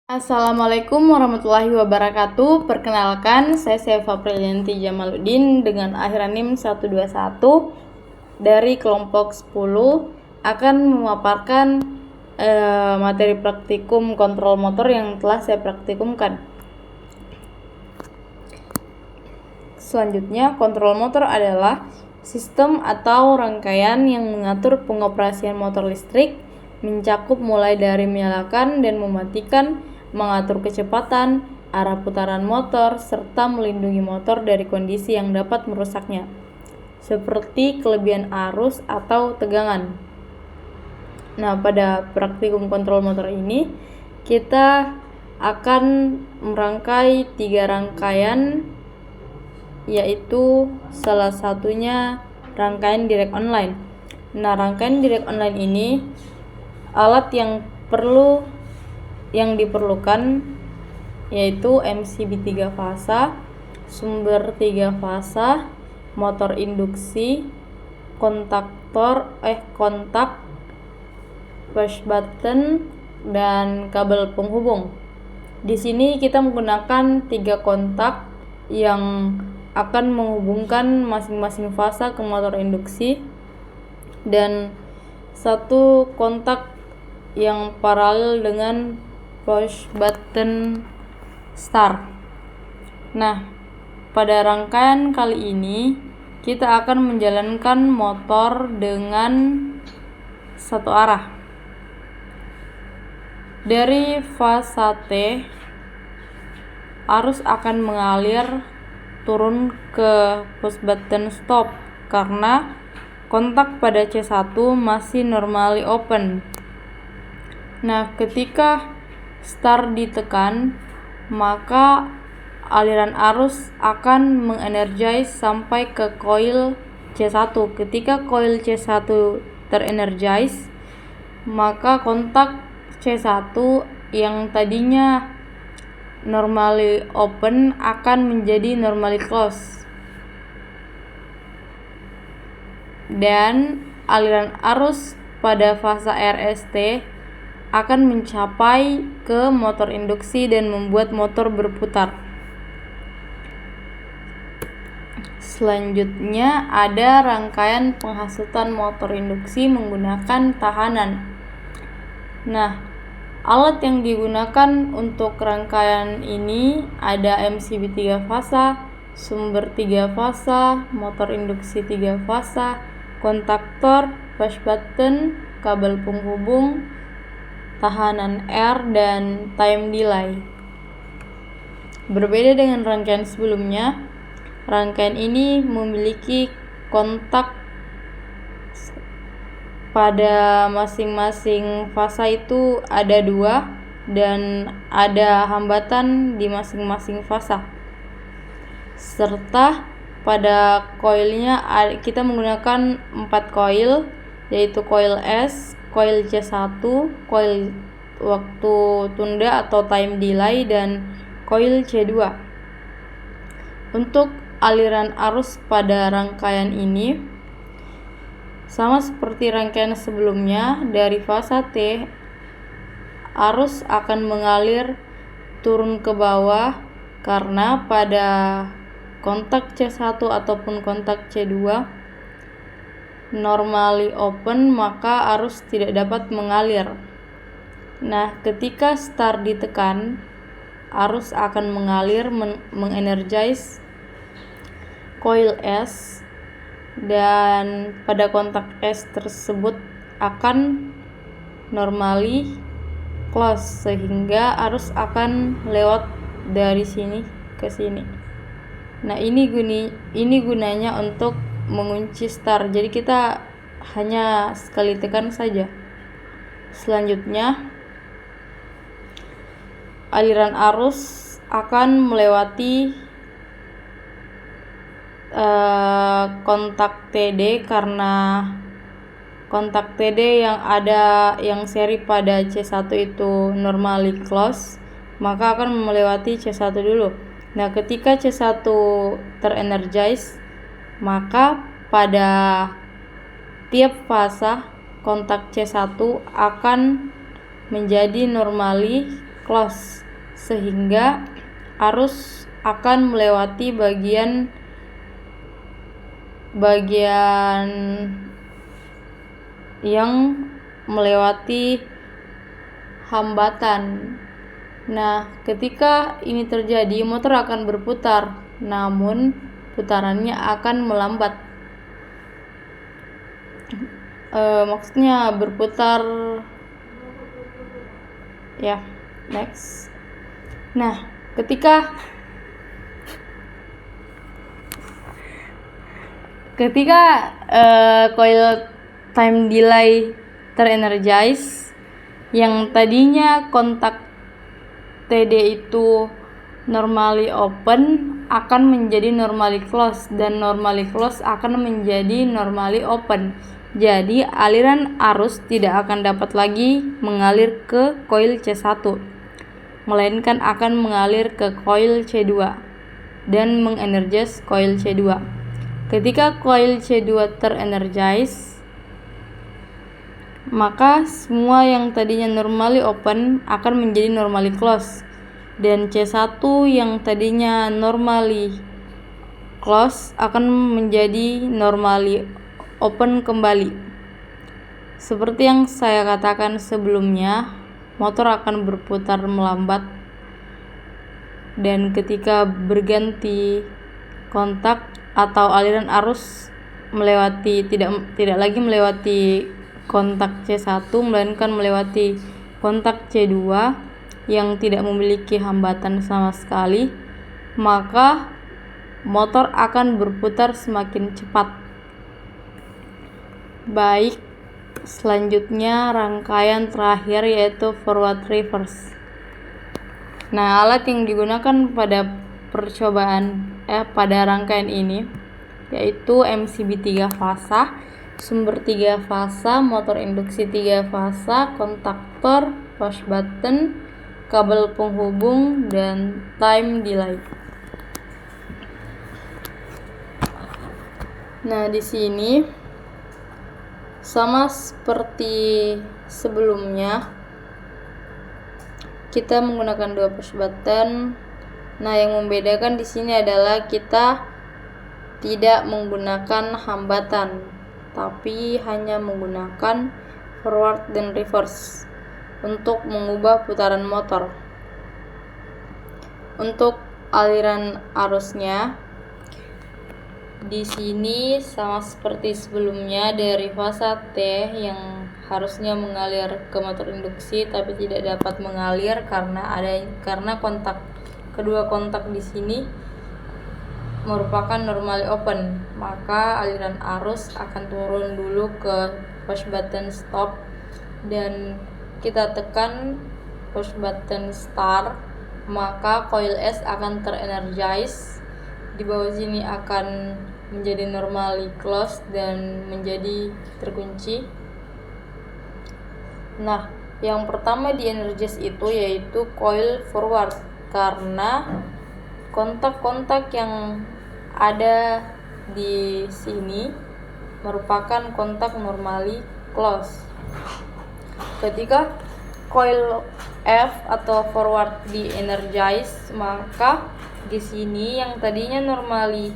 Assalamualaikum warahmatullahi wabarakatuh. Perkenalkan, saya Seva Prilianti Jamaluddin dengan akhiran NIM 121 dari kelompok 10 akan memaparkan materi praktikum kontrol motor yang telah saya praktikumkan. Selanjutnya, kontrol motor adalah sistem atau rangkaian yang mengatur pengoperasian motor listrik, mencakup mulai dari menyalakan dan mematikan, mengatur kecepatan, arah putaran motor, serta melindungi motor dari kondisi yang dapat merusaknya, seperti kelebihan arus atau tegangan. Nah, pada praktikum kontrol motor ini, kita akan merangkai 3 rangkaian, yaitu salah satunya rangkaian direct online. Nah, rangkaian direct online ini alat yang diperlukan yaitu MCB 3 fasa, sumber 3 fasa, motor induksi, kontak, push button, dan kabel penghubung. Di sini kita menggunakan 3 kontak yang akan menghubungkan masing-masing fasa ke motor induksi dan 1 kontak yang paralel dengan push button start. Nah, pada rangkaian kali ini kita akan menjalankan motor dengan satu arah. Dari fasa T, arus akan mengalir turun ke push button stop karena kontak pada C1 masih normally open. Nah, ketika start ditekan, maka aliran arus akan mengenergize sampai ke coil C1. Ketika coil C1 terenergize, maka kontak C1 yang tadinya normally open akan menjadi normally close. Dan aliran arus pada fasa RST akan mencapai ke motor induksi dan membuat motor berputar. Selanjutnya ada rangkaian penghasutan motor induksi menggunakan tahanan. Nah, alat yang digunakan untuk rangkaian ini ada MCB 3 fasa, sumber 3 fasa, motor induksi 3 fasa, kontaktor, push button, kabel penghubung, tahanan R, dan time delay. Berbeda dengan rangkaian sebelumnya, rangkaian ini memiliki kontak pada masing-masing fasa itu ada 2 dan ada hambatan di masing-masing fasa. Serta pada coilnya kita menggunakan 4 coil, yaitu coil S, coil C1, coil waktu tunda atau time delay, dan coil C2. Untuk aliran arus pada rangkaian ini sama seperti rangkaian sebelumnya, dari fasa T arus akan mengalir turun ke bawah karena pada kontak C1 ataupun kontak C2 normally open, maka arus tidak dapat mengalir. Nah, ketika start ditekan, arus akan mengalir mengenergize coil S, dan pada kontak S tersebut akan normally close sehingga arus akan lewat dari sini ke sini. Nah, ini gunanya untuk mengunci start. Jadi kita hanya sekali tekan saja. Selanjutnya, aliran arus akan melewati kontak TD karena kontak TD yang seri pada C1 itu normally close, maka akan melewati C1 dulu. Nah, ketika C1 terenergize, maka pada tiap fasa kontak C1 akan menjadi normally close, sehingga arus akan melewati bagian yang melewati hambatan. Nah, ketika ini terjadi, motor akan berputar, namun putarannya akan melambat. Maksudnya berputar ya. Next. Nah, ketika coil time delay terenergize, yang tadinya kontak TD itu normally open akan menjadi normally close, dan normally close akan menjadi normally open. Jadi aliran arus tidak akan dapat lagi mengalir ke coil C1, melainkan akan mengalir ke coil C2 dan mengenergize coil C2. Ketika coil C2 terenergize, maka semua yang tadinya normally open akan menjadi normally close, dan C1 yang tadinya normally close akan menjadi normally open kembali. Seperti yang saya katakan sebelumnya, motor akan berputar melambat, dan ketika berganti kontak atau aliran arus melewati tidak lagi melewati kontak C1, melainkan melewati kontak C2 yang tidak memiliki hambatan sama sekali, maka motor akan berputar semakin cepat. Baik, selanjutnya rangkaian terakhir yaitu forward reverse. Nah, alat yang digunakan pada pada rangkaian ini yaitu MCB 3 fasa, sumber 3 fasa, motor induksi 3 fasa, kontaktor, push button, kabel penghubung, dan time delay. Nah, di sini sama seperti sebelumnya, kita menggunakan 2 push button. Nah, yang membedakan di sini adalah kita tidak menggunakan hambatan, tapi hanya menggunakan forward dan reverse untuk mengubah putaran motor. Untuk aliran arusnya, di sini sama seperti sebelumnya, dari fasa T yang harusnya mengalir ke motor induksi tapi tidak dapat mengalir karena kedua kontak di sini merupakan normally open, maka aliran arus akan turun dulu ke push button stop dan kita tekan push button start, maka coil S akan terenergize. Di bawah sini akan menjadi normally close dan menjadi terkunci. Nah, yang pertama di energize itu yaitu coil forward, karena kontak-kontak yang ada di sini merupakan kontak normally close. Ketika coil F atau forward di energize, maka di sini yang tadinya normally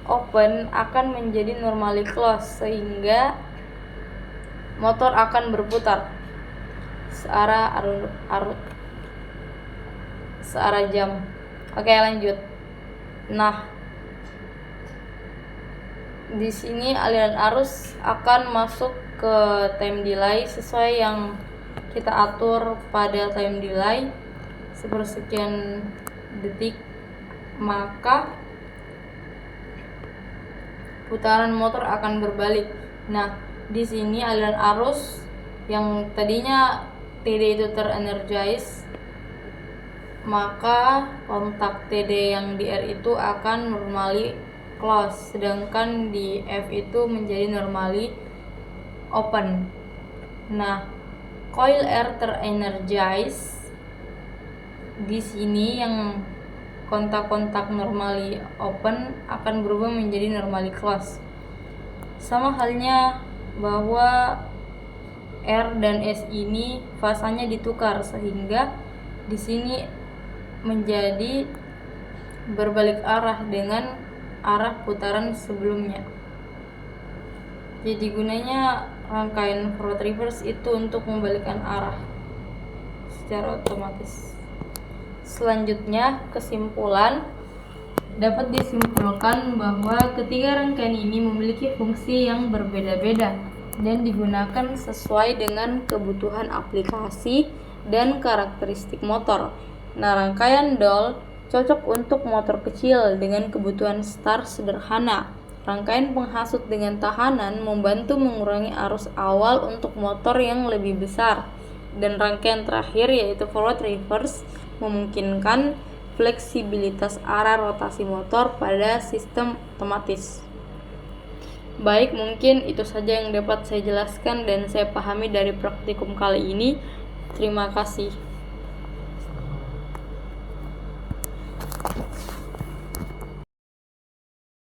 open akan menjadi normally close, sehingga motor akan berputar searah jam. Oke, lanjut. Nah, di sini aliran arus akan masuk ke time delay sesuai yang kita atur pada time delay sepersekian detik, maka putaran motor akan berbalik. Nah, di sini aliran arus yang tadinya TD itu terenergize, maka kontak TD yang di R itu akan normally close, sedangkan di F itu menjadi normally open. Nah, coil R terenergize, di sini yang kontak-kontak normally open akan berubah menjadi normally close. Sama halnya bahwa R dan S ini fasanya ditukar, sehingga di sini menjadi berbalik arah dengan arah putaran sebelumnya. Jadi gunanya rangkaian forward reverse itu untuk membalikkan arah secara otomatis. Selanjutnya, kesimpulan. Dapat disimpulkan bahwa ketiga rangkaian ini memiliki fungsi yang berbeda-beda dan digunakan sesuai dengan kebutuhan aplikasi dan karakteristik motor. Nah, rangkaian Doll cocok untuk motor kecil dengan kebutuhan start sederhana. Rangkaian penghasut dengan tahanan membantu mengurangi arus awal untuk motor yang lebih besar. Dan rangkaian terakhir yaitu forward reverse memungkinkan fleksibilitas arah rotasi motor pada sistem otomatis. Baik, mungkin itu saja yang dapat saya jelaskan dan saya pahami dari praktikum kali ini. Terima kasih.